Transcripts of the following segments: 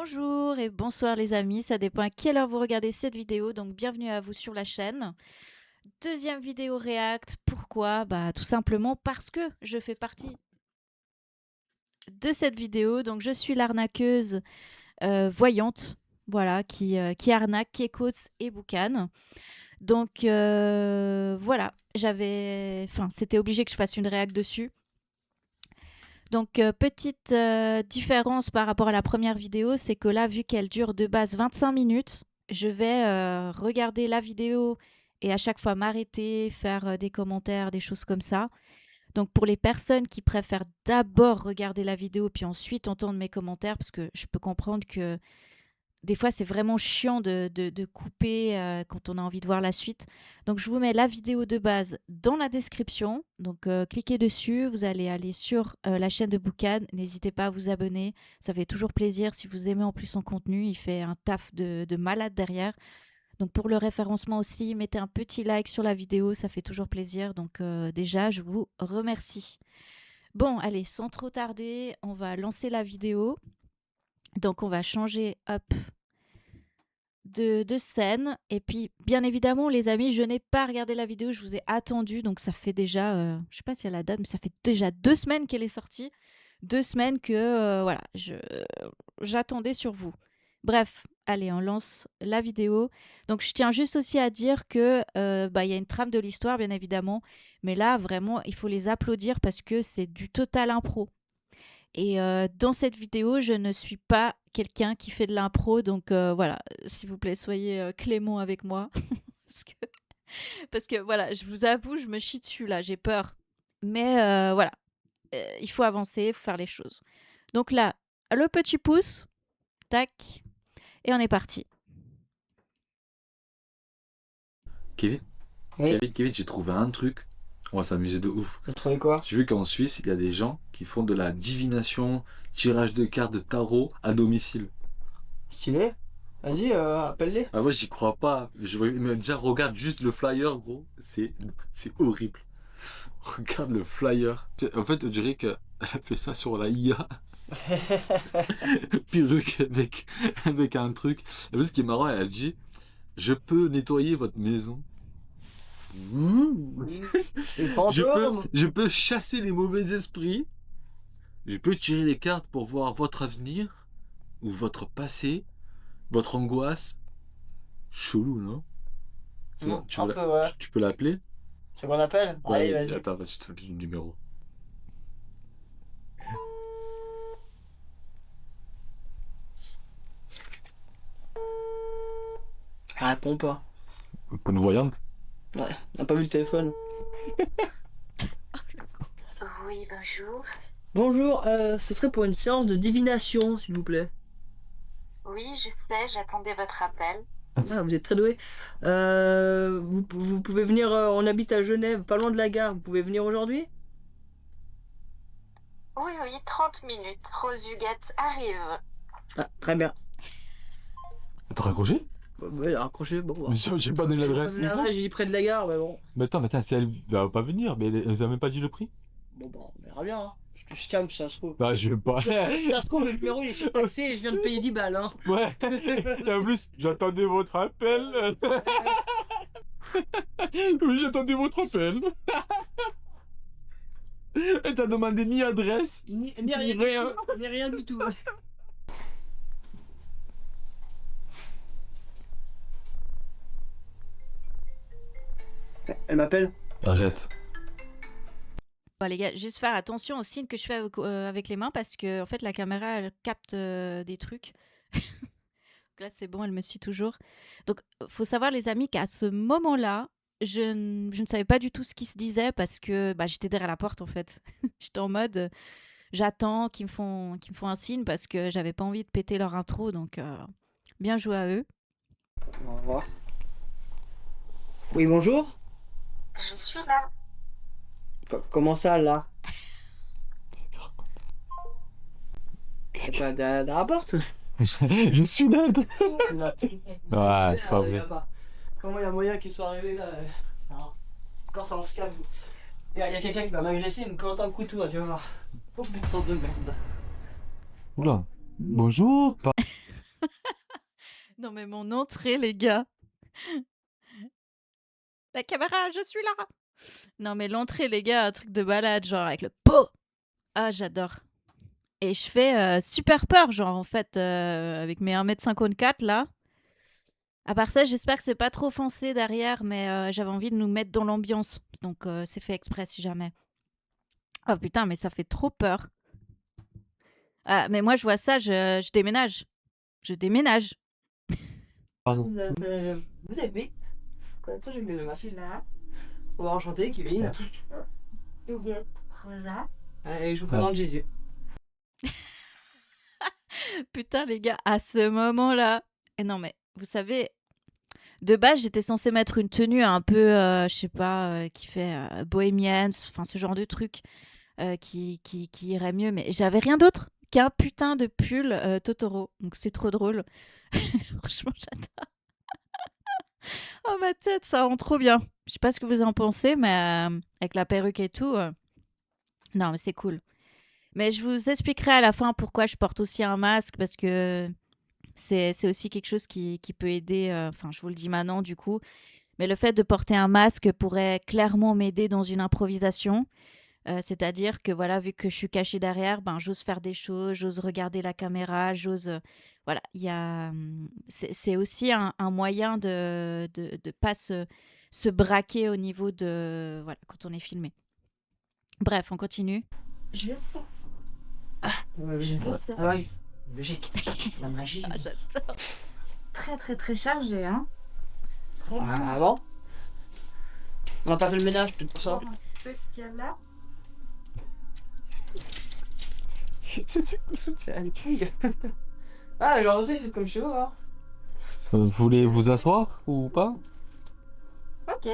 Bonjour et bonsoir les amis, ça dépend à quelle heure vous regardez cette vidéo, donc bienvenue à vous sur la chaîne. Deuxième vidéo React, pourquoi? Bah tout simplement parce que je fais partie de cette vidéo, donc je suis l'arnaqueuse voyante, voilà, qui arnaque Kekos et Boucan. Donc voilà, c'était obligé que je fasse une React dessus. Donc, petite différence par rapport à la première vidéo, c'est que là, vu qu'elle dure de base 25 minutes, je vais regarder la vidéo et à chaque fois m'arrêter, faire des commentaires, des choses comme ça. Donc, pour les personnes qui préfèrent d'abord regarder la vidéo puis ensuite entendre mes commentaires, parce que je peux comprendre que des fois, c'est vraiment chiant de couper quand on a envie de voir la suite. Donc, je vous mets la vidéo de base dans la description. Donc, cliquez dessus. Vous allez aller sur la chaîne de Boucan. N'hésitez pas à vous abonner. Ça fait toujours plaisir. Si vous aimez en plus son contenu, il fait un taf de malade derrière. Donc, pour le référencement aussi, mettez un petit like sur la vidéo. Ça fait toujours plaisir. Donc, déjà, je vous remercie. Bon, allez, sans trop tarder, on va lancer la vidéo. Donc, on va changer, hop, de scène. Et puis, bien évidemment, les amis, je n'ai pas regardé la vidéo, je vous ai attendu. Donc, ça fait déjà, je sais pas si y a la date, mais ça fait déjà 2 semaines qu'elle est sortie. 2 semaines que, voilà, j'attendais sur vous. Bref, allez, on lance la vidéo. Donc, je tiens juste aussi à dire que, bah, y a une trame de l'histoire, bien évidemment. Mais là, vraiment, il faut les applaudir parce que c'est du total impro. Et dans cette vidéo, je ne suis pas quelqu'un qui fait de l'impro, donc voilà, s'il vous plaît, soyez clément avec moi. parce, que, parce que voilà, je vous avoue, je me chie dessus là, j'ai peur. Mais voilà, il faut avancer, il faut faire les choses. Donc là, le petit pouce, tac, et on est parti. Kevin, Oui, Kevin, j'ai trouvé un truc. On va s'amuser de ouf. t'as trouvé quoi? J'ai vu qu'en Suisse, il y a des gens qui font de la divination, tirage de cartes de tarot à domicile. Stylé? Vas-y, appelle-les. Ah, moi, j'y crois pas. Mais déjà, regarde juste le flyer, gros. C'est horrible. Regarde le flyer. En fait, on dirait qu'elle a fait ça sur la IA. Perruque avec un truc. Et puis, ce qui est marrant, elle dit: je peux nettoyer votre maison. Ouh. Les fantômes! Je peux chasser les mauvais esprits. Je peux tirer les cartes pour voir votre avenir ou votre passé, votre angoisse. Chelou, non? Un peu, ouais. Tu peux l'appeler? C'est qu'on appelle? Ouais, Allez, vas-y. attends, vas-y, je te donne le numéro. Elle répond pas. Bonne voyante. Ouais, on n'a pas vu le téléphone. Oui, bonjour. Bonjour, ce serait pour une séance de divination, s'il vous plaît. Oui, je sais, j'attendais votre appel. Ah, vous êtes très doué. Vous pouvez venir, on habite à Genève, pas loin de la gare. Vous pouvez venir aujourd'hui? Oui, oui, 30 minutes. Rose Huguette arrive. Ah, très bien. T'as raccroché? Ouais, raccrochez, bon. Mais j'ai pas donné l'adresse. J'ai dit près de la gare, mais bon. Mais attends, si elle va pas venir, mais elle a même pas dit le prix? Bon, bah, on verra bien, hein. Je calme, ça se trouve. Bah, je vais pas. Ça se trouve, le numéro il est surtaxé et je viens de payer 10 balles, hein. Ouais. Et en plus, j'attendais votre appel. Oui, j'attendais votre appel. Et t'as demandé ni adresse, Ni ni rien. Ni rien du tout. Elle m'appelle? Arrête. Bon, les gars, juste faire attention aux signes que je fais avec les mains parce que en fait, la caméra, elle capte des trucs. Là, c'est bon, elle me suit toujours. Donc, faut savoir, les amis, qu'à ce moment-là, je ne savais pas du tout ce qui se disait parce que bah, j'étais derrière la porte, en fait. J'étais en mode, j'attends qu'ils me font un signe parce que j'avais pas envie de péter leur intro. Donc, bien joué à eux. Au revoir. Oui, bonjour. Je suis là. Comment ça, là? C'est pas derrière la porte? Je suis là. Non. Ouais, c'est pas Il y vrai. a pas. Comment il y a moyen qu'ils soient arrivés là? Quand ça en se calme. Il y a quelqu'un qui va m'agresser, il me plante un couteau, tu vas voir. Oh putain de merde. Oula. Bonjour. Non, mais mon entrée, les gars. La caméra, je suis là. Non, mais l'entrée, les gars, un truc de balade, genre avec le pot. Ah, j'adore. Et je fais super peur, genre, en fait, avec mes 1,54 m là. À part ça, j'espère que c'est pas trop foncé derrière, mais j'avais envie de nous mettre dans l'ambiance. Donc, c'est fait exprès si jamais. Oh putain, mais ça fait trop peur. Ah, mais moi, je vois ça, je déménage. Je déménage. Pardon. Vous avez Après, je vais le masser là. On va enchanter, Kevin. Voilà. Allez, je vous présente Jésus. Putain, les gars, à ce moment-là. Et non, mais vous savez, de base, j'étais censée mettre une tenue un peu, je sais pas, qui fait bohémienne, enfin ce genre de truc qui irait mieux. Mais j'avais rien d'autre qu'un putain de pull Totoro. Donc c'est trop drôle. Franchement, j'adore. Oh, ma tête, ça rend trop bien. Je sais pas ce que vous en pensez, mais avec la perruque et tout. Non, mais c'est cool. Mais je vous expliquerai à la fin pourquoi je porte aussi un masque, parce que c'est aussi quelque chose qui peut aider. Enfin, je vous le dis maintenant, du coup. Mais le fait de porter un masque pourrait clairement m'aider dans une improvisation. C'est-à-dire que, voilà, vu que je suis cachée derrière, ben, j'ose faire des choses, j'ose regarder la caméra, j'ose... voilà, c'est aussi un moyen de pas se braquer au niveau de... Voilà, quand on est filmé. Bref, on continue. Je sais. Ah oui, logique. La magie. Ah, j'adore. Très très très chargé, hein. Ah bon? On n'a pas fait le ménage, peut-être pour ça. Voir un petit peu ce qu'il y a là. C'est une couille. Ah, genre, c'est comme chez vous, hein. Vous voulez vous asseoir ou pas? Ok.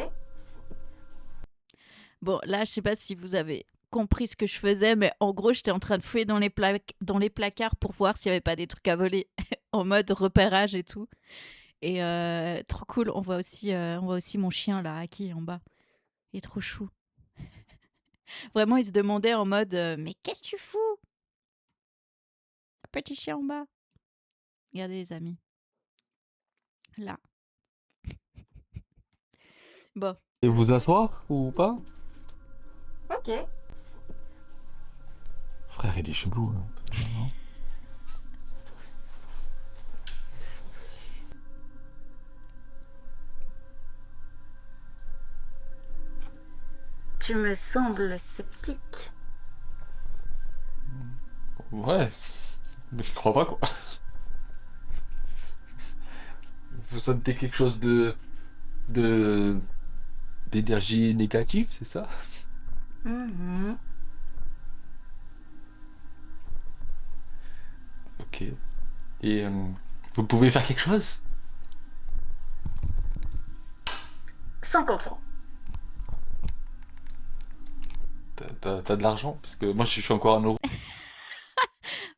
Bon, là, je sais pas si vous avez compris ce que je faisais, mais en gros, j'étais en train de fouiller dans les placards pour voir s'il y avait pas des trucs à voler en mode repérage et tout. Et trop cool, on voit aussi mon chien là, Aki, en bas. Il est trop chou. Vraiment, il se demandait en mode mais qu'est-ce que tu fous? Un petit chien en bas. Regardez les amis. Là. Bon. Et vous asseoir ou pas? Ok. Frère, il est chelou. Hein. Non. Tu me sembles sceptique. Ouais, mais je crois pas quoi. Vous sentez quelque chose d'énergie négative, c'est ça? Mhm. Ok. Et vous pouvez faire quelque chose? 50 francs. T'as de l'argent? Parce que moi je suis encore un euro.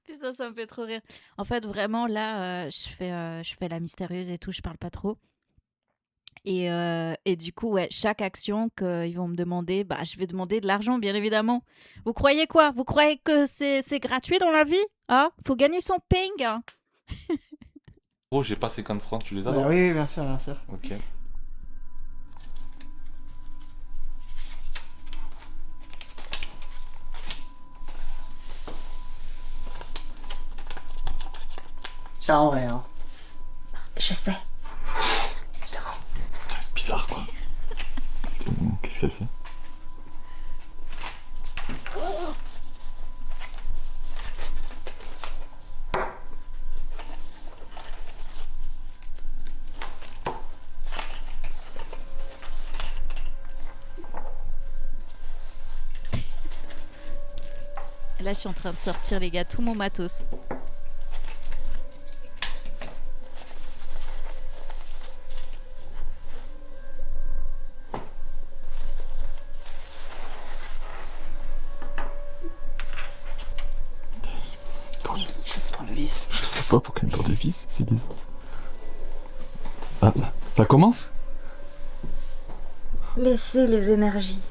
Putain, ça me fait trop rire. En fait, vraiment, là, je fais la mystérieuse et tout, je parle pas trop. Et du coup, ouais, chaque action qu'ils vont me demander, bah, je vais demander de l'argent, bien évidemment. Vous croyez quoi? Vous croyez que c'est gratuit dans la vie? Hein? Faut gagner son ping, hein. Oh, j'ai pas 50 francs, tu les as? Ah, oui, bien sûr, bien sûr. Ok. Ça en vrai, hein. Je sais. C'est bizarre quoi. Qu'est-ce qu'elle fait? Là, je suis en train de sortir, les gars, tout mon matos. Tournevis. Je sais pas pourquoi une tournevis, c'est bizarre. Ah, ça commence? Laissez les énergies.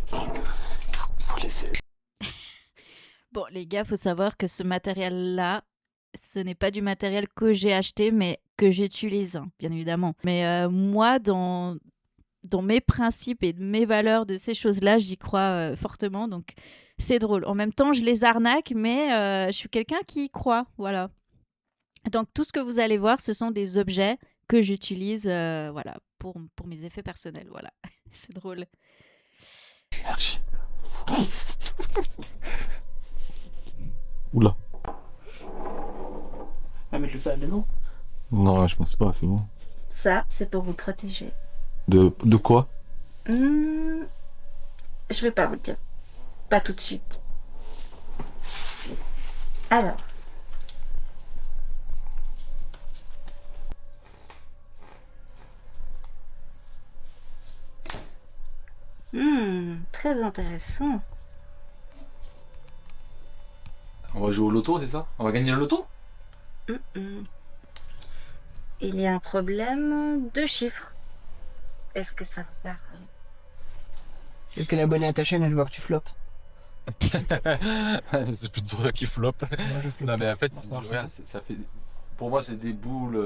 Faut laisser. Bon, les gars, faut savoir que ce matériel-là, ce n'est pas du matériel que j'ai acheté, mais que j'utilise, hein, bien évidemment. Mais moi, dans mes principes et mes valeurs de ces choses-là, j'y crois fortement. Donc, c'est drôle. En même temps, je les arnaque, mais je suis quelqu'un qui y croit. Voilà. Donc, tout ce que vous allez voir, ce sont des objets que j'utilise voilà, pour mes effets personnels. Voilà. C'est drôle. Énergie. Oula. On va mettre le feu à la maison. Non, je pense pas, c'est bon. Ça, c'est pour vous protéger. De quoi? Je vais pas vous dire. Pas tout de suite. Alors. Très intéressant. On va jouer au loto, c'est ça? On va gagner le loto? Il y a un problème de chiffres. Est-ce que ça va? Est-ce qu'elle est abonnée à ta chaîne, elle voit que tu floppes? C'est plutôt toi qui floppe. Non mais en fait, regarde, ça fait... Pour moi c'est des boules...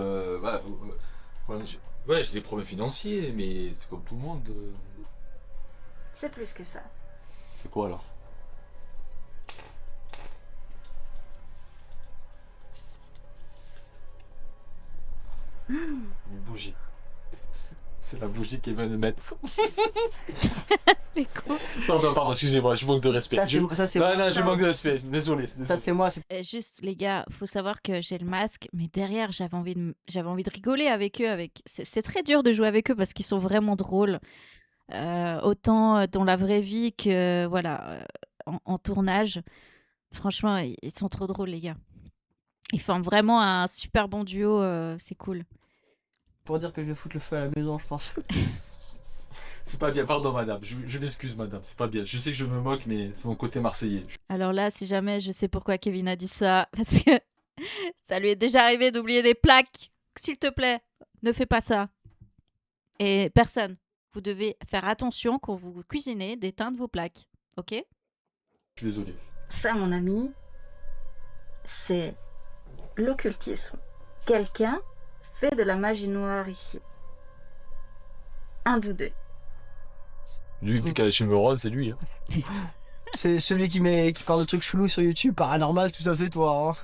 Ouais, j'ai des problèmes financiers, mais c'est comme tout le monde. C'est plus que ça. C'est quoi alors? Une bougie. C'est la bougie qu'elle vient de mettre. Les cons. Pardon, excusez-moi, je manque de respect. Ça, Je manque de respect. Désolé. Ça, c'est moi. Juste, les gars, faut savoir que j'ai le masque, mais derrière, j'avais envie de rigoler avec eux. C'est très dur de jouer avec eux parce qu'ils sont vraiment drôles. Autant dans la vraie vie que voilà, en tournage. Franchement, ils sont trop drôles, les gars. Ils forment vraiment un super bon duo. C'est cool. Pour dire que je vais foutre le feu à la maison, je pense. C'est pas bien, pardon madame, je m'excuse madame, c'est pas bien. Je sais que je me moque, mais c'est mon côté marseillais. Alors là, si jamais, je sais pourquoi Kevin a dit ça, parce que ça lui est déjà arrivé d'oublier des plaques. S'il te plaît, ne fais pas ça. Et personne, vous devez faire attention quand vous cuisinez d'éteindre vos plaques, ok? Je suis désolé. Ça, mon ami, c'est l'occultisme. Quelqu'un fait de la magie noire ici. Un ou deux. Lui, vu qu'elle a les cheveux roses, c'est lui. Hein. C'est celui qui parle de trucs chelous sur YouTube, paranormal, tout ça, c'est toi. Hein.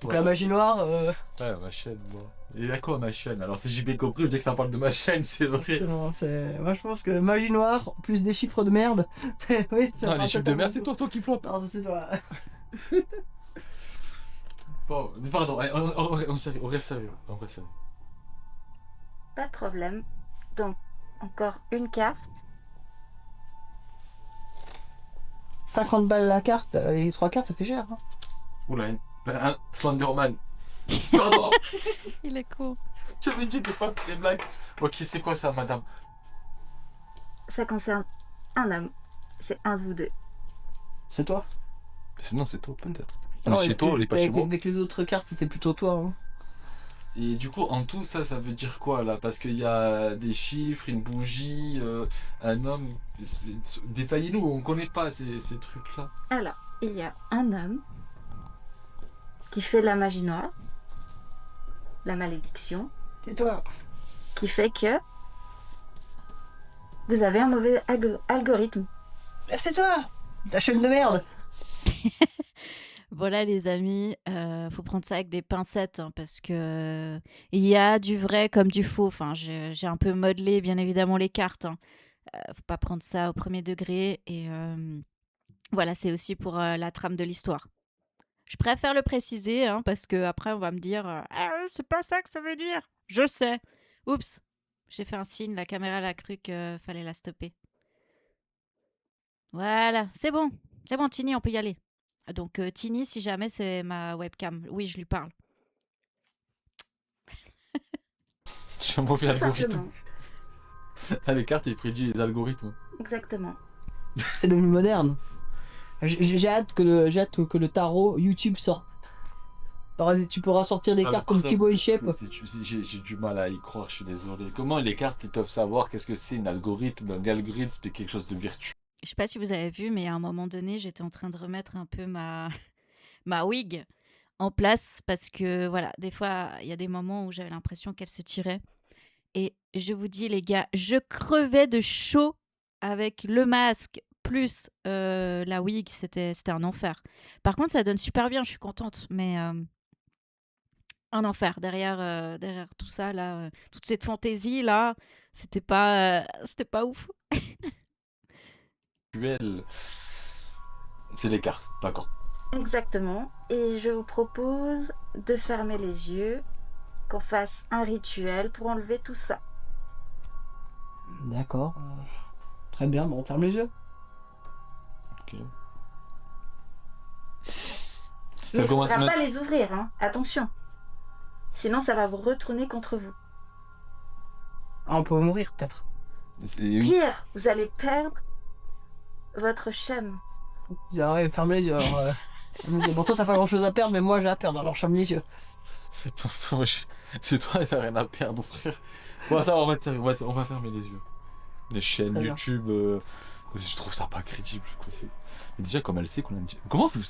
Donc Ouais. la magie noire, Ouais, ma chaîne, moi. Il y a quoi ma chaîne? Alors si j'ai bien compris, dès que ça parle de ma chaîne, c'est vrai. non, moi je pense que magie noire, plus des chiffres de merde. Oui, ça Non, parle les chiffres de merde, c'est totalement- toi qui floppe. Non, ça c'est toi. Bon, pardon, allez, on reste sérieux. On reste sérieux. Pas de problème. Donc, encore une carte. 50 balles la carte, les 3 cartes, ça fait cher. Hein. Oula, un Slenderman. Pardon, Il est con. j'avais dit de pas faire des blagues. Ok, c'est quoi ça, madame? Ça concerne un homme. C'est un de vous deux. C'est toi. Sinon, c'est toi, peut-être. Non, On est chez toi, on est pas chez moi. avec les autres cartes, c'était plutôt toi. Hein. Et du coup, en tout, ça veut dire quoi là? Parce qu'il y a des chiffres, une bougie, un homme. Détaillez-nous, on connaît pas ces trucs-là. Alors, il y a un homme qui fait de la magie noire, la malédiction, C'est toi. qui fait que vous avez un mauvais algorithme. C'est toi. Ta chaîne de merde. Voilà les amis, faut prendre ça avec des pincettes hein, parce que il y a du vrai comme du faux. Enfin, j'ai un peu modelé bien évidemment les cartes. Hein. Faut pas prendre ça au premier degré et voilà, c'est aussi pour la trame de l'histoire. Je préfère le préciser hein, parce que après on va me dire ah, c'est pas ça que ça veut dire. Je sais. Oups, j'ai fait un signe, la caméra elle a cru que fallait la stopper. Voilà, c'est bon, Tini, on peut y aller. Donc Tini, si jamais c'est ma webcam, oui, je lui parle. J'ai un mauvais algorithme. Simplement. Ah, les cartes, ils prédisent les algorithmes. Exactement. C'est devenu moderne. J'ai hâte que le tarot YouTube sorte. Alors, tu pourras sortir des cartes comme Thibaut InShape. J'ai du mal à y croire, je suis désolé. Comment les cartes ils peuvent savoir qu'est-ce que c'est un algorithme? L'algorithme, c'est quelque chose de virtuel. Je sais pas si vous avez vu, mais à un moment donné, j'étais en train de remettre un peu ma wig en place parce que voilà, des fois, il y a des moments où j'avais l'impression qu'elle se tirait. Et je vous dis, les gars, je crevais de chaud avec le masque plus la wig. C'était un enfer. Par contre, ça donne super bien, je suis contente. Mais un enfer derrière tout ça, là, toute cette fantaisie, là, c'était pas ouf. Duel. C'est les cartes, d'accord. Exactement. Et je vous propose de fermer les yeux, qu'on fasse un rituel pour enlever tout ça. D'accord. Très bien, bon, on ferme les yeux. Ok. Mais Ça il ne commence faudra maintenant. pas les ouvrir, hein. Attention. Sinon, ça va vous retourner contre vous. Ah, on peut mourir peut-être. Oui. Pire, vous allez perdre votre chaîne. Ah ouais, ferme les yeux. Alors, bon, toi, t'as pas grand chose à perdre, mais moi j'ai à perdre, alors ferme les yeux. Moi, c'est toi, t'as rien à perdre, frère. Bon, ça, on va fermer les yeux. Les chaînes Très bien. YouTube, je trouve ça pas crédible. Quoi. Mais déjà, comme elle sait qu'on a dit. Comment vous.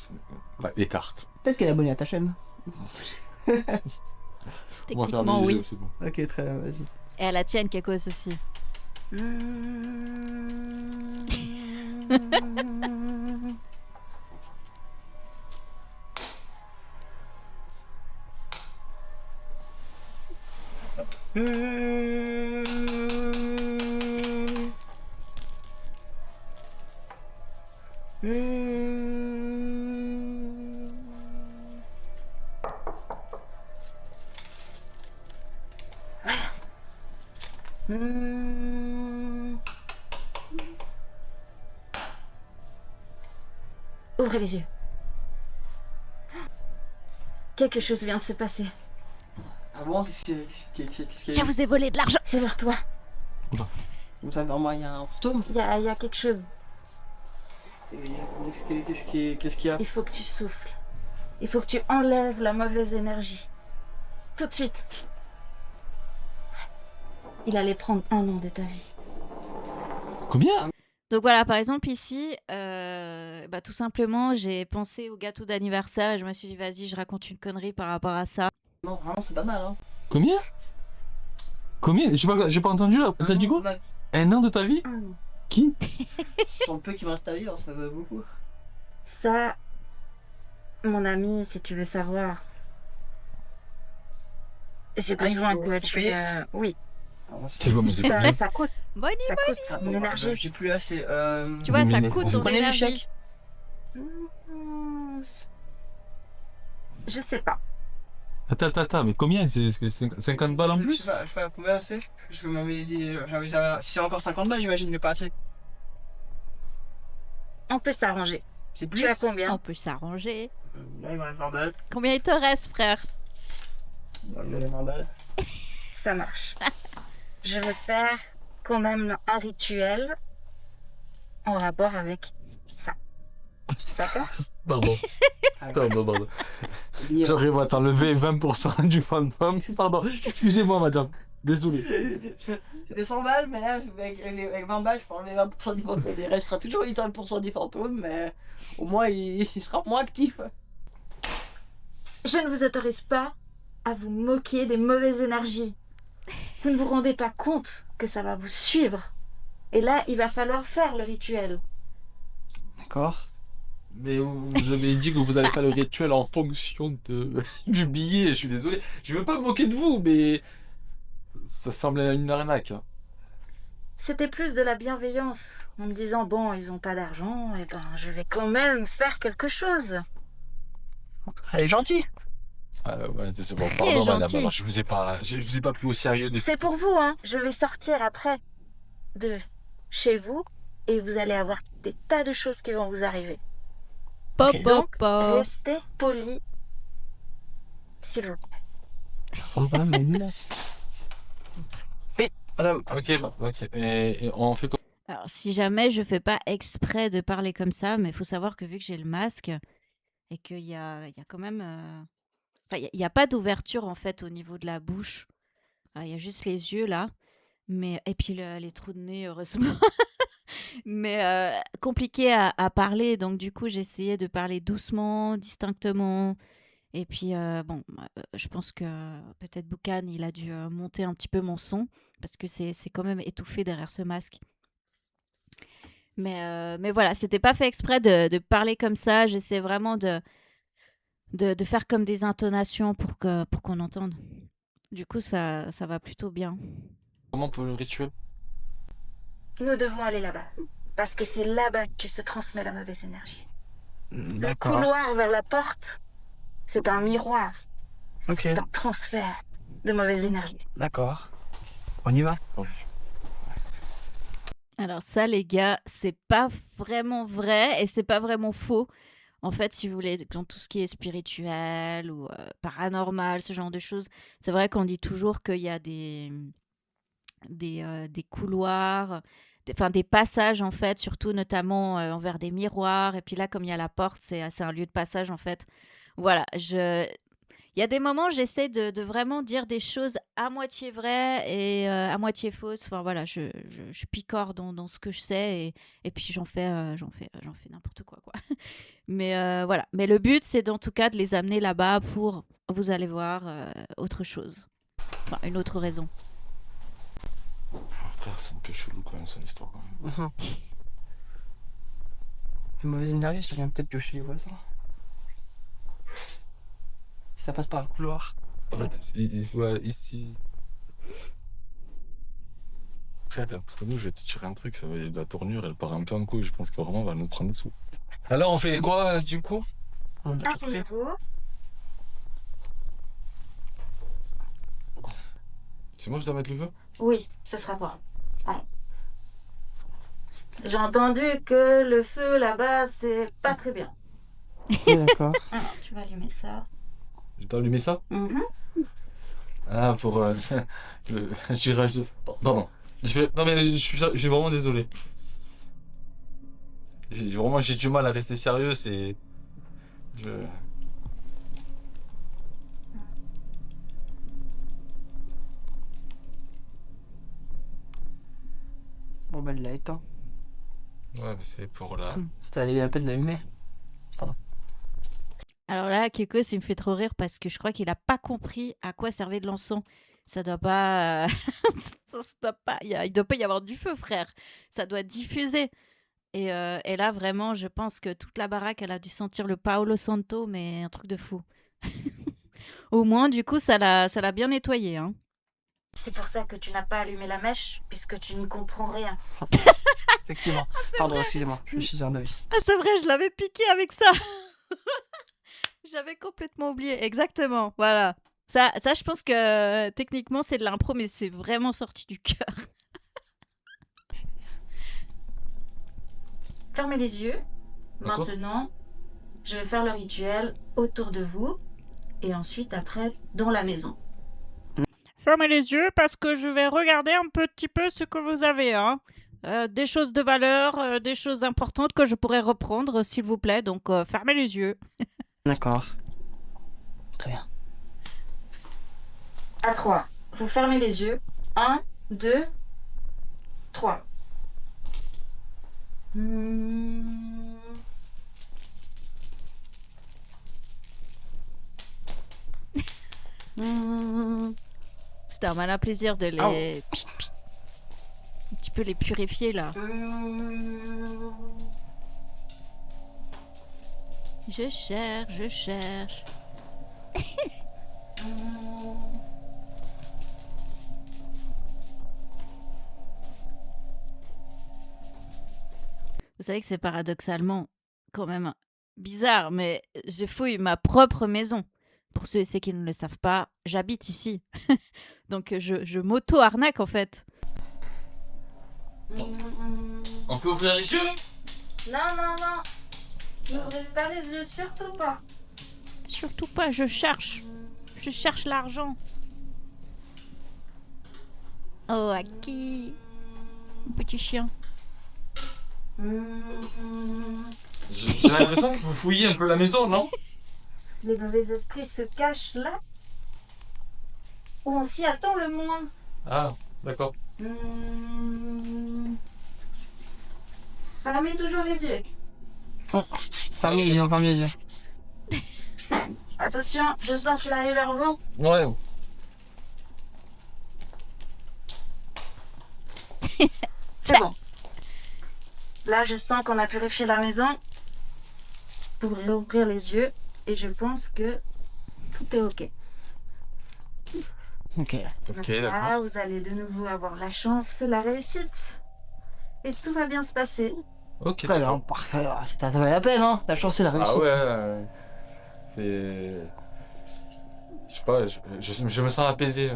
Ouais, les cartes. Peut-être qu'elle est abonnée à ta chaîne. On va fermer Techniquement, les oui. yeux, c'est bon. Ok, très bien, vas-y. Et à la tienne, Kekos aussi. Ouvrez les yeux. Quelque chose vient de se passer. Ah bon, qu'est-ce qu'il y Je a? vous ai volé de l'argent. C'est vers toi. Comme ça, vers moi, il y a un fantôme. Il y a quelque chose. Qu'est-ce qu'il y a? Il faut que tu souffles. Il faut que tu enlèves la mauvaise énergie. Tout de suite. Il allait prendre 1 an de ta vie. Combien? Donc voilà, par exemple ici, bah, tout simplement, j'ai pensé au gâteau d'anniversaire et je me suis dit, vas-y, je raconte une connerie par rapport à ça. Non, vraiment, c'est pas mal, hein. Combien? Combien? J'ai pas entendu là. T'as dit quoi? Un an de ta vie? 1 an. Qui? Sur le peu qui me reste à vivre, ça va beaucoup. Ça, mon ami, si tu veux savoir, j'ai Ah, il besoin faut- que faut tu... payer oui, C'est bon, mais c'est ça coûte. Bonnie, Ça coûte Ah, une bon, énergie. j'ai plus assez. tu vois, ça Mais- coûte Vous ton prenez énergie. l'échec? Je sais pas. Attends, mais combien? C'est 50 balles en Je plus? sais pas combien c'est. Parce que vous m'avez dit. Si c'est encore 50 balles, j'imagine, mais pas assez. On peut s'arranger. C'est Tu as On combien? peut s'arranger. Là, il me reste 20 balles. Combien il te reste, frère? Il me reste 20 balles. Ça marche. Je vais faire quand même un rituel en rapport avec ça. D'accord? Pardon. Pardon. J'arrive à t'enlever 20% du fantôme. Pardon. Excusez-moi, madame. Désolé. C'était 100 balles, mais là, avec 20 balles, je peux enlever 20% du fantôme. Il restera toujours 80% du fantôme, mais au moins, il sera moins actif. Je ne vous autorise pas à vous moquer des mauvaises énergies. Vous ne vous rendez pas compte que ça va vous suivre. Et là, il va falloir faire le rituel. D'accord. Mais vous avez dit que vous allez faire le rituel en fonction du billet. Je suis désolé. Je veux pas me moquer de vous, mais ça semble une arnaque. Hein. C'était plus de la bienveillance, en me disant, bon, ils n'ont pas d'argent, et ben, je vais quand même faire quelque chose. Elle est gentille. Ouais, c'est bon. Très Pardon, madame. gentil. Alors, je vous ai pas pris au sérieux des C'est pour vous, hein. Je vais sortir après de chez vous, et vous allez avoir des tas de choses qui vont vous arriver. Pop, Ok. pop, Donc, pop. restez poli, s'il vous plaît. Madame, Ok. Et on fait quoi? Alors, si jamais je fais pas exprès de parler comme ça, mais il faut savoir que vu que j'ai le masque et qu'il y a quand même... Enfin, il n'y a pas d'ouverture en fait au niveau de la bouche. Il y a juste les yeux là. Mais... Et puis les trous de nez, heureusement. Mais compliqué à parler. Donc du coup, j'ai essayé de parler doucement, distinctement. Et puis, bon, je pense que peut-être Boucan, il a dû monter un petit peu mon son parce que c'est quand même étouffé derrière ce masque. Mais voilà, c'était pas fait exprès de parler comme ça. J'essaie vraiment de faire comme des intonations pour qu'on entende. Du coup, ça va plutôt bien. Comment pour le rituel? Nous devons aller là-bas. Parce que c'est là-bas que se transmet la mauvaise énergie. Le D'accord. couloir vers la porte, c'est un miroir. Ok. C'est un transfert de mauvaise énergie. D'accord. On y va. Alors ça, les gars, c'est pas vraiment vrai et c'est pas vraiment faux. En fait, si vous voulez, dans tout ce qui est spirituel ou paranormal, ce genre de choses, c'est vrai qu'on dit toujours qu'il y a des couloirs, des passages en fait, surtout notamment envers des miroirs. Et puis là, comme il y a la porte, c'est un lieu de passage en fait. Voilà, il y a des moments, j'essaie de vraiment dire des choses à moitié vraies et à moitié fausses. Enfin voilà, je picore dans ce que je sais et puis j'en fais n'importe quoi, quoi. Mais voilà. Mais le but, c'est en tout cas de les amener là-bas pour, vous allez voir, autre chose. Enfin, une autre raison. Frère, c'est un peu chelou quand même son histoire. Quand même. Une mauvaise énergie, ça vient peut-être de chez les voisins. Ça passe par le couloir. Ouais, ici. Frère, après nous, je vais te tirer un truc, ça va, la tournure, elle part un peu en couille, je pense que vraiment, elle va nous prendre dessous. Alors, on fait quoi, du coup? Asseyez-vous. C'est moi, je dois mettre le feu? Oui, ce sera toi. Ouais. J'ai entendu que le feu là-bas, c'est pas très bien. D'accord. Alors, tu vas allumer ça. Je dois allumer ça? Ah, pour le tirage de... Pardon. Non, mais je suis vraiment désolé. J'ai du mal à rester sérieux, c'est... Bon, bah, elle l'a éteint. Ouais, mais c'est pour la... Ça allait la peine d'allumer. Alors là, Kekos, il me fait trop rire parce que je crois qu'il a pas compris à quoi servait de l'encens. Ça doit pas... ça doit pas... Il doit pas y avoir du feu, frère. Ça doit diffuser. Et là, vraiment, je pense que toute la baraque, elle a dû sentir le Paolo Santo, mais un truc de fou. Au moins, du coup, ça l'a bien nettoyé, hein. C'est pour ça que tu n'as pas allumé la mèche, puisque tu n'y comprends rien. Effectivement. Pardon, excusez-moi, je suis un novice. Ah, c'est vrai, je l'avais piqué avec ça. J'avais complètement oublié. Exactement, voilà. Ça, je pense que techniquement, c'est de l'impro, mais c'est vraiment sorti du cœur. Fermez les yeux. D'accord. Maintenant, je vais faire le rituel autour de vous, et ensuite, après, dans la maison. Fermez les yeux parce que je vais regarder un petit peu ce que vous avez, hein. Des choses de valeur, des choses importantes que je pourrais reprendre, s'il vous plaît. Donc, fermez les yeux. D'accord. Très bien. À 3. Vous fermez les yeux. 1, 2, 3. C'était un malin plaisir de les... un petit peu les purifier, là. Je cherche. Vous savez que c'est paradoxalement quand même bizarre, mais je fouille ma propre maison. Pour ceux et ceux qui ne le savent pas, j'habite ici. Donc je m'auto-arnaque en fait. On peut ouvrir les yeux? Non. N'ouvrez pas les yeux, surtout pas. Surtout pas, je cherche. Je cherche l'argent. Oh, à qui? Un petit chien. J'ai l'impression que vous fouillez un peu la maison, non? Les mauvais esprits se cachent là où on s'y attend le moins. Ah, d'accord. Fermez toujours les yeux. Fermez les yeux. À Attention, je sens qu'il arrive vers vous. Ouais. C'est bon. Là, je sens qu'on a purifié la maison. Vous pourrez ouvrir les yeux et je pense que tout est ok. Ok. Ok, Donc d'accord. là, vous allez de nouveau avoir la chance, la réussite. Et tout va bien se passer. Ok. Très bien, parfait. Ça valait la peine, hein. La chance, c'est la réussite. Ah ouais, c'est... Je sais pas, je me sens apaisé.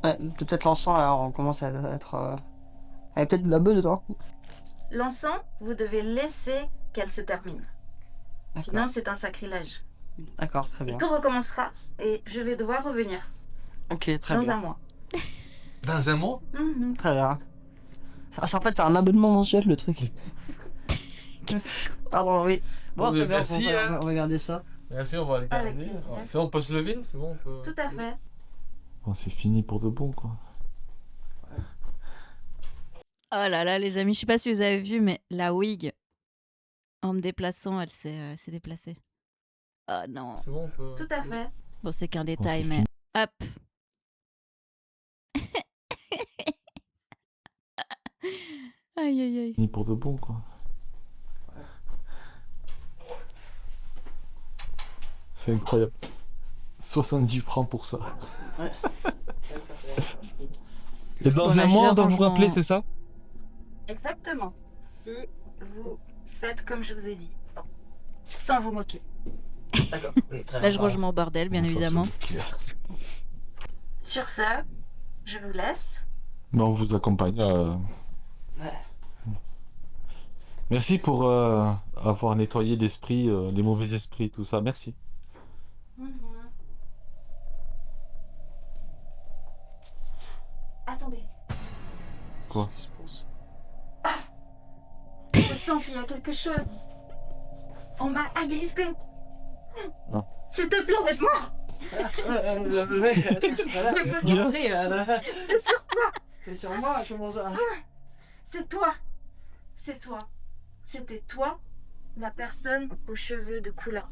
Ouais, peut-être l'encens, là, on commence à être... Il y a peut-être de la beuh dedans. L'encens, vous devez laisser qu'elle se termine. D'accord. Sinon, c'est un sacrilège. D'accord, très Et bien. tout recommencera et je vais devoir revenir Ok, très dans bien. un mois. Dans un mois? Mhm. Très bien. En fait, c'est un abonnement mensuel, le truc. Pardon, oui. Bon, Bon, très bien, merci, on va regarder ça. Merci, on va le Avec garder. plaisir. C'est bon, on peut se lever? C'est bon, on peut... Tout à fait. Bon, c'est fini pour de bon, quoi. Oh là là, les amis, je sais pas si vous avez vu, mais la wig, en me déplaçant, elle s'est déplacée. Oh non. C'est bon, on peut... Tout à fait. Bon, c'est qu'un détail, c'est mais fini. hop. Aïe aïe aïe. Fini pour de bon, quoi. C'est incroyable. 70 francs pour ça. Ouais. Et dans Bon, un bah, mois, je on doit vous range rappeler, mon- c'est ça? Exactement. Si vous faites comme je vous ai dit. Sans vous moquer. D'accord. Oui, très Là, bien. je range mon bordel, bien Bon, ça, évidemment. c'est clair. Sur ce, je vous laisse. Bon, on vous accompagne. Ouais. Merci pour avoir nettoyé l'esprit, les mauvais esprits, tout ça. Merci. Attendez, Quoi? Je pense. je sens qu'il y a quelque chose. On m'a agrippé. Ah. S'il te plaît, aide-moi. C'est sur toi. C'est sur moi, comment ça? C'est toi. C'est toi. C'était toi, la personne aux cheveux de couleur.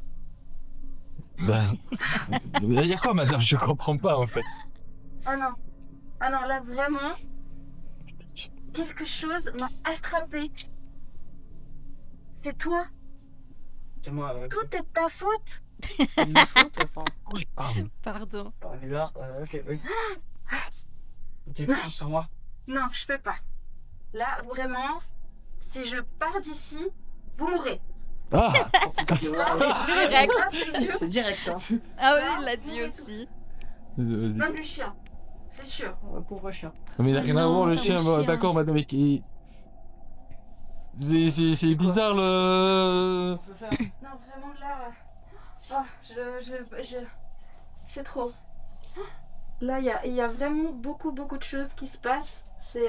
Ben... Il y a quoi, madame? Je comprends pas, en fait. Oh non. Ah non, là vraiment, quelque chose m'a attrapé. C'est toi. C'est moi. Tout est de ta faute. C'est de ma faute, enfin. Oui, pardon. Pardon. Par bizarre, ok, oui. Ok, c'est sur moi. Non, je peux pas. Là, vraiment, si je pars d'ici, vous mourrez. Ah! Oh, putain, Direct. Ah, c'est sûr. c'est direct, hein. Ah oui, Là, il l'a vous dit mourrez aussi. Vas-y. Même le chien. C'est sûr. Pauvre chien. Non, mais il a rien à Non, voir, le c'est chien. le Bah, chien. d'accord, madame, mais qui... C'est bizarre, le... On peut faire. Non, vraiment là. Oh, c'est trop. Là, il y a vraiment beaucoup de choses qui se passent. C'est.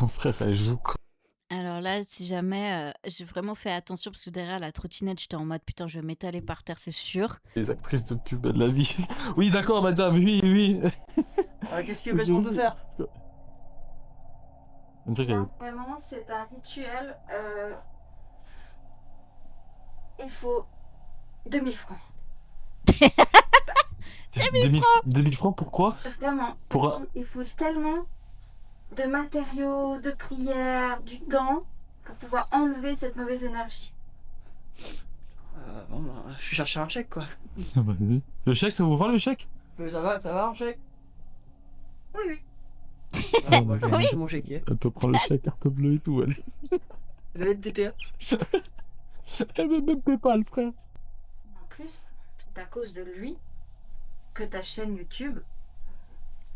Mon frère, elle joue, quoi. Alors là, si jamais, j'ai vraiment fait attention parce que derrière la trottinette, j'étais en mode putain, je vais m'étaler par terre, c'est sûr. Les actrices de pub de la vie. Oui, d'accord, madame, oui. Qu'est-ce qu'il y a besoin de faire? On dirait qu'elle Non, vraiment, c'est un rituel. Il faut 2000 francs. est... 2000 francs, pourquoi? Vraiment. Pour... Il faut tellement de matériaux, de prières, du temps pour pouvoir enlever cette mauvaise énergie. Bon, bah, je suis chercher un chèque, quoi. Le chèque, ça vous va, le chèque? Ça va, un chèque? Oui, oui. Ah, bah, je vais chercher mon chéquier. Elle te prend le chèque, carte bleue et tout, elle. Vous avez de TPE? Elle veut même PayPal, frère. En plus, c'est à cause de lui que ta chaîne YouTube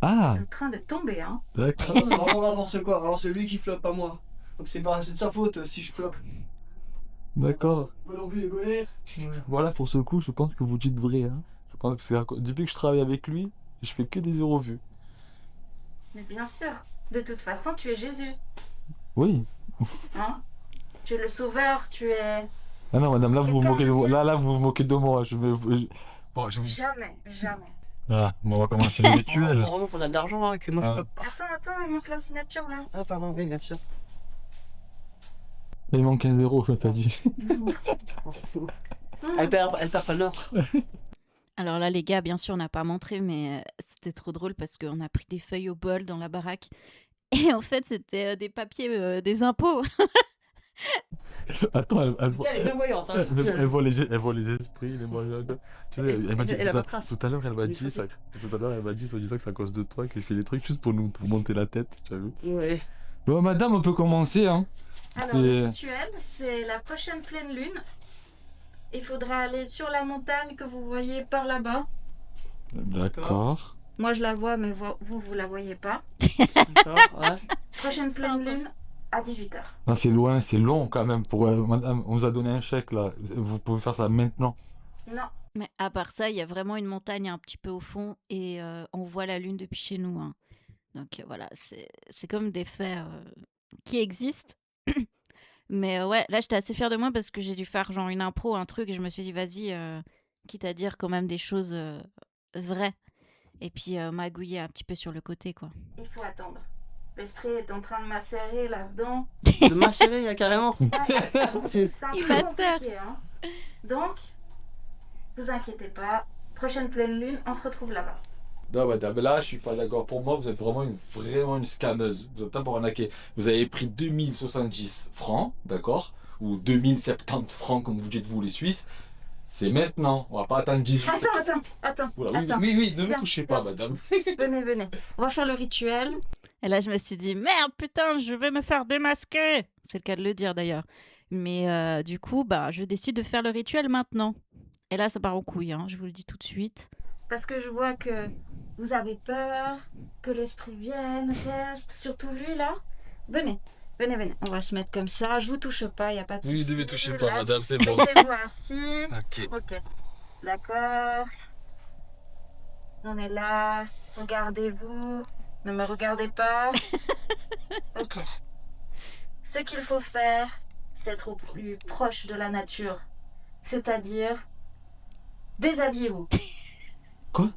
Ah, est en train de tomber, hein. d'accord. C'est vraiment n'importe quoi. Alors, c'est lui qui floppe, pas moi. Donc, c'est de sa faute si je floppe. D'accord. Faut non plus déconner. Voilà, pour ce coup, je pense que vous dites vrai. Hein. Je pense que c'est depuis que je travaille avec lui, je fais que des 0 vues. Mais bien sûr, de toute façon, tu es Jésus, Oui. hein. Tu es le sauveur, tu es... Ah non, madame, là, vous vous moquez de moi. Là, vous vous moquez de moi. Bon, je vous... Jamais, jamais. Ah, bon, on va commencer le rituel. Vraiment, faut de l'argent, hein, que moi je Ah. floppe pas. Attends, il manque la signature, là. Ah, pardon, oui, bien sûr. Il manque un 0, t'as dit. Elle perd pas le nord. Alors là, les gars, bien sûr, on n'a pas montré, mais c'était trop drôle parce qu'on a pris des feuilles au bol dans la baraque. Et en fait, c'était des papiers des impôts. Attends, Elle est bien voyante. Hein, elle voit les esprits, les moyens. Tu sais, elle m'a dit Elle a pas de trace. tout à l'heure, elle m'a Elle est dit, fatiguée. soi-disant que c'est à cause de toi que je fais des trucs juste pour monter la tête, tu as vu? Ouais. Bon, madame, on peut commencer, hein. Alors, C'est- le rituel, c'est la prochaine pleine lune. Il faudra aller sur la montagne que vous voyez par là-bas. D'accord. Moi, je la vois, mais vous la voyez pas. D'accord, ouais. Prochaine pleine lune à 18h. Non, c'est loin, c'est long quand même. Madame, on vous a donné un chèque là. Vous pouvez faire ça maintenant. Non. Mais à part ça, il y a vraiment une montagne un petit peu au fond et on voit la lune depuis chez nous, hein. Donc voilà, c'est comme des faits qui existent. Mais ouais, là, j'étais assez fière de moi parce que j'ai dû faire genre une impro, un truc, et je me suis dit, vas-y, quitte à dire quand même des choses vraies. Et puis magouiller un petit peu sur le côté, quoi. Il faut attendre. L'esprit est en train de macérer là-dedans. De macérer, carrément. C'est un Il peu macère. compliqué, hein. Donc, vous inquiétez pas. Prochaine pleine lune, on se retrouve là-bas. Non, madame, là, je suis pas d'accord. Pour moi, vous êtes vraiment une scammeuse. Vous êtes là pour arnaquer. Vous avez pris 2070 francs, d'accord? Ou 2070 francs, comme vous dites, vous, les Suisses. C'est maintenant. On va pas attendre 18. Attends. Oula, oui, Attends. oui, ne me Viens, touchez pas, viens. madame. Venez. On va faire le rituel. Et là, je me suis dit, merde, putain, je vais me faire démasquer. C'est le cas de le dire d'ailleurs. Mais du coup, bah, je décide de faire le rituel maintenant. Et là, ça part en couille, hein, je vous le dis tout de suite. Parce que je vois que vous avez peur, que l'esprit vienne, reste. Surtout lui, là. Venez. On va se mettre comme ça. Je vous touche pas, il n'y a pas de Oui, souci. ne me touchez pas, Là, madame, c'est bon. mettez-vous assis. Ok. Ok. D'accord. On est là. Regardez-vous. Ne me regardez pas. Ok. Ce qu'il faut faire, c'est être au plus proche de la nature. C'est-à-dire, déshabillez-vous. Quoi?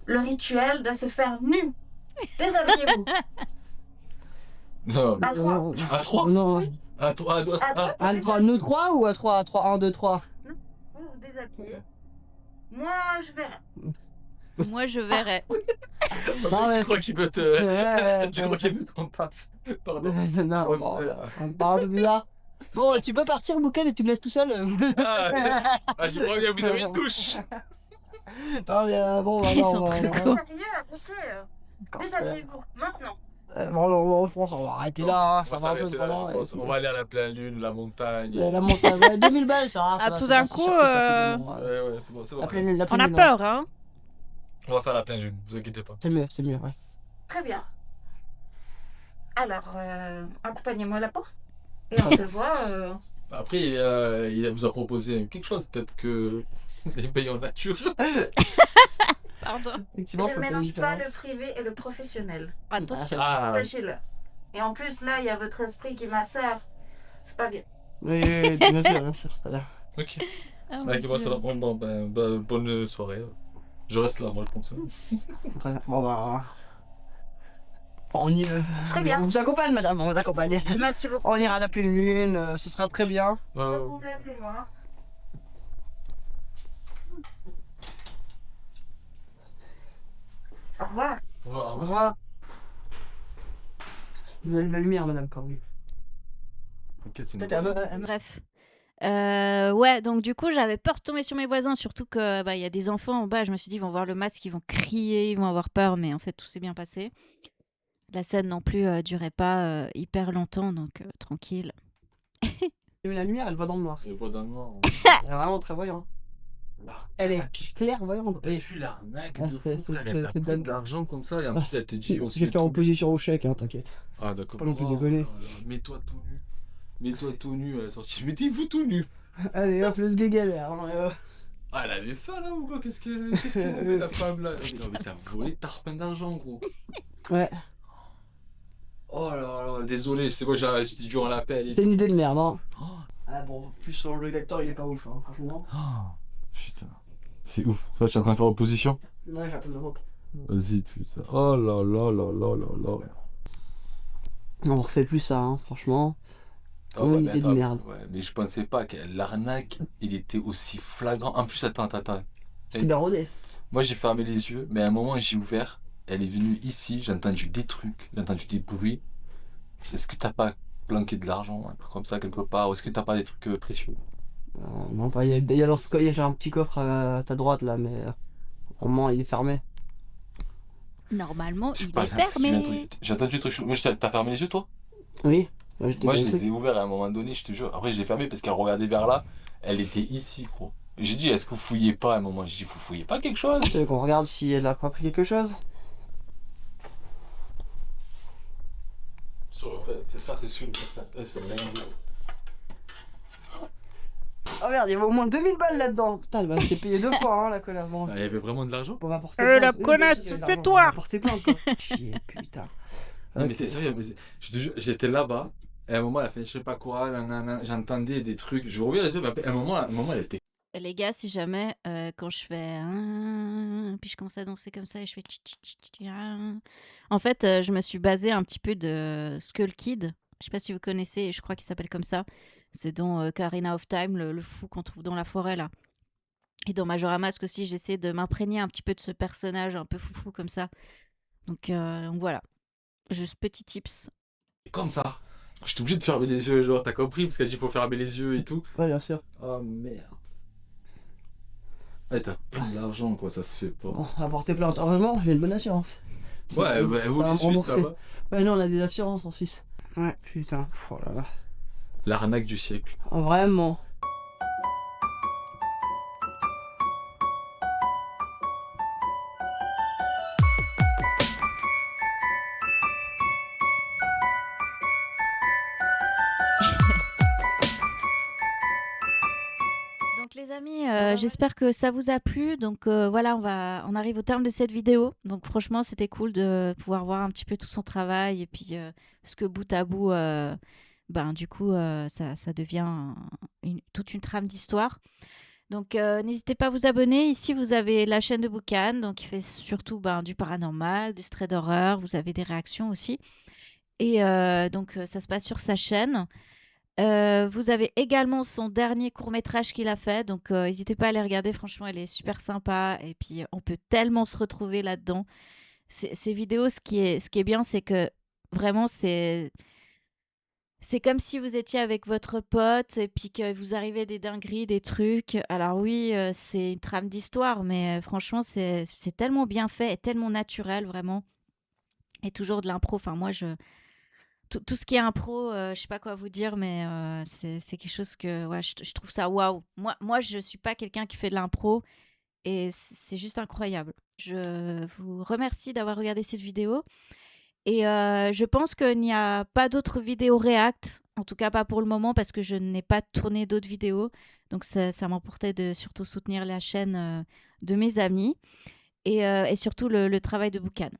Le rituel doit se faire nu. Déshabillez-vous. Non, mais... À 3. À 3? Non. À 3, à 2, à... À 3, nous 3 ou à 3? À 3, 1, 2, 3. Vous vous déshabillez. Moi, je verrai. Moi, je verrai. Non, mais- Je crois qu'il veut te... Je crois qu'il veut ton paf. Pardon. Non, Ouais, bon, mais- on parle bizarre. Bon, tu peux partir, Bouken, et tu me laisses tout seul. Ah, je crois bien, vous avez une touche. Non, mais bon, Ils sont on va- très on va- cons. Sérieux, arrêtez. Déshabillez-vous. Maintenant. Bon, je pense on va arrêter là, hein, On ça va va un peu s'arrêter là, trop je loin. pense. On va aller à la pleine lune, la montagne. La montagne, ouais, 2000 balles, ça va. Ah, ça va, tout c'est d'un pas si coup, cher que ça, c'est bon, ouais. Ouais, c'est bon, c'est bon. La pleine lune, la On pleine a lune, peur, hein. On va faire la pleine lune, vous inquiétez pas. C'est mieux, ouais. Très bien. Alors, accompagnez-moi à la porte. Et on se voit. Après, il vous a proposé quelque chose, peut-être que les pays en nature. Pardon. Effectivement, Je faut ne faire une mélange pas différence. le privé et le professionnel. Attention. Ah, Sachez-le. Et en plus, là, il y a votre esprit qui m'assère. C'est pas bien. Oui, bien sûr, c'est bien. ok. Ah, mon Ouais, moi, Dieu. ça va. Bon, bonne soirée. Je reste là, moi, je pense. Très bien. Bon, bah. On y va. Très bien. On vous accompagne, madame, on vous accompagne. Merci beaucoup. On ira à la pleine lune, ce sera très bien. Vous levez, moi. Au revoir. Au revoir. Vous avez de la lumière, madame, quand même. Ok, c'est une Peut-être bonne- un- Bref. Ouais, donc du coup, j'avais peur de tomber sur mes voisins, surtout que bah, y a des enfants en bas. Je me suis dit, ils vont voir le masque, ils vont crier, ils vont avoir peur, mais en fait, tout s'est bien passé. La scène non plus durait pas hyper longtemps, donc tranquille. La lumière, elle voit dans le noir. Les voix d'un noir. Elle est vraiment très voyante. Elle est clairvoyante. T'as vu l'arnaque Ah, de c'est- fou, frère, c'est- elle a c'est pris dingue. de l'argent comme ça et en plus elle te dit aussi. Je vais faire opposition au chèque, hein, t'inquiète. Ah d'accord. Pas non plus déconner. là là, mets-toi tout nu. Mets-toi tout nu à la sortie. Mettez-vous tout nu. Allez, hop, le guégalère. Ah, elle avait faim là ou quoi? Qu'est-ce qu'elle a fait la femme là? Non mais t'as volé tarpin d'argent gros. Ouais, Oh là là, désolé, c'est moi j'étais dur à l'appel. c'était une idée de merde, hein. Oh, Ah bon, plus sur le lecteur, il est pas ouf, hein, franchement. putain. C'est ouf. Ça, je suis en train de faire opposition. Ouais, j'ai un peu de honte. Vas-y, putain. Oh là là là là là là. On refait plus ça, hein, franchement. Oh, Une bah, mais idée de attends, merde. ouais, mais je pensais pas que l'arnaque, il était aussi flagrant. En plus, attends. C'était bien rodé. Moi, j'ai fermé les yeux, mais à un moment, j'ai ouvert. Elle est venue ici, j'ai entendu des trucs, j'ai entendu des bruits. Est-ce que t'as pas planqué de l'argent, un truc comme ça, quelque part? Ou est-ce que t'as pas des trucs précieux? Non, pas, il y a un petit coffre à ta droite là, mais au moment il est fermé. Normalement, Je sais il pas, est fermé. j'ai entendu des trucs chelous. Moi, t'as fermé les yeux, toi? Oui, moi j'étais Moi, bien je les truc. ai ouverts à un moment donné, je te jure. Après, je les ai fermés parce qu'elle regardait vers là. Elle était ici, gros. Et j'ai dit, est-ce que vous fouillez pas à un moment? J'ai dit, vous fouillez pas quelque chose? Tu veux qu'on regarde si elle a pas pris quelque chose? En fait, c'est ça, c'est sûr. C'est Oh merde, il y avait au moins 2000 balles là-dedans. Putain, elle va se payer 2 fois, hein, la connasse. Bon, Il y avait vraiment de l'argent? on va porter La plainte. Oui, connasse, bien sûr, c'est on toi. va porter plainte, quoi. Chier, putain. Non, mais Ok. t'es sérieux? Je te jure, j'étais là-bas. Et à un moment, elle a fait je sais pas quoi. Nanana, j'entendais des trucs. Je reviens les yeux, mais après, à un moment, elle était. Les gars, si jamais, quand je fais puis je commence à danser comme ça et je fais en fait, je me suis basée un petit peu de Skull Kid. Je sais pas si vous connaissez, je crois qu'il s'appelle comme ça. C'est dans Ocarina of Time, le fou qu'on trouve dans la forêt là. Et dans Majora Mask aussi, j'essaie de m'imprégner un petit peu de ce personnage un peu foufou comme ça. Donc voilà, juste petit tips. Comme ça. J'étais obligé de fermer les yeux, genre, t'as compris? Parce qu'elle dit, il faut fermer les yeux et tout. Ouais, bien sûr. Oh merde. Ouais, t'as plein d'argent, quoi, ça se fait pas. Bon, on va porter plainte. Heureusement, j'ai une bonne assurance. Ouais, vous ça les va me Suisses, ça rembourser. va. Ouais, non, on a des assurances en Suisse. Ouais, putain. Oh là là. L'arnaque du siècle. Oh, vraiment. Donc les amis, j'espère que ça vous a plu. Donc voilà, on arrive au terme de cette vidéo. Donc franchement, c'était cool de pouvoir voir un petit peu tout son travail et puis ce que bout à bout, du coup, ça devient toute une trame d'histoire. Donc n'hésitez pas à vous abonner. Ici, vous avez la chaîne de Boucan, donc il fait surtout du paranormal, des traits d'horreur. Vous avez des réactions aussi. Et donc ça se passe sur sa chaîne. Vous avez également son dernier court-métrage qu'il a fait, donc n'hésitez pas à aller regarder, franchement, elle est super sympa et puis on peut tellement se retrouver là-dedans. Ces vidéos, ce qui est bien, c'est que vraiment, c'est comme si vous étiez avec votre pote et puis que vous arrivez des dingueries, des trucs. Alors oui, c'est une trame d'histoire, mais franchement, c'est tellement bien fait et tellement naturel, vraiment. Et toujours de l'impro. Enfin, moi, tout ce qui est impro, je sais pas quoi vous dire, mais c'est quelque chose que ouais, je trouve ça waouh. Moi, je suis pas quelqu'un qui fait de l'impro et c'est juste incroyable. Je vous remercie d'avoir regardé cette vidéo et je pense qu'il n'y a pas d'autres vidéos React, en tout cas pas pour le moment parce que je n'ai pas tourné d'autres vidéos. Donc ça m'emportait de surtout soutenir la chaîne de mes amis et surtout le travail de Boucan.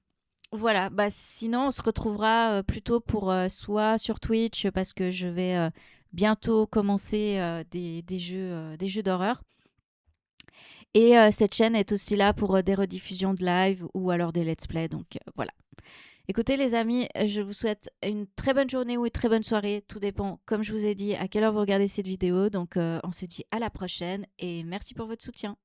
Voilà, sinon on se retrouvera plutôt pour soit sur Twitch parce que je vais bientôt commencer des jeux d'horreur. Et cette chaîne est aussi là pour des rediffusions de live ou alors des let's play. Donc voilà. Écoutez les amis, je vous souhaite une très bonne journée ou une très bonne soirée. Tout dépend, comme je vous ai dit, à quelle heure vous regardez cette vidéo. Donc on se dit à la prochaine et merci pour votre soutien.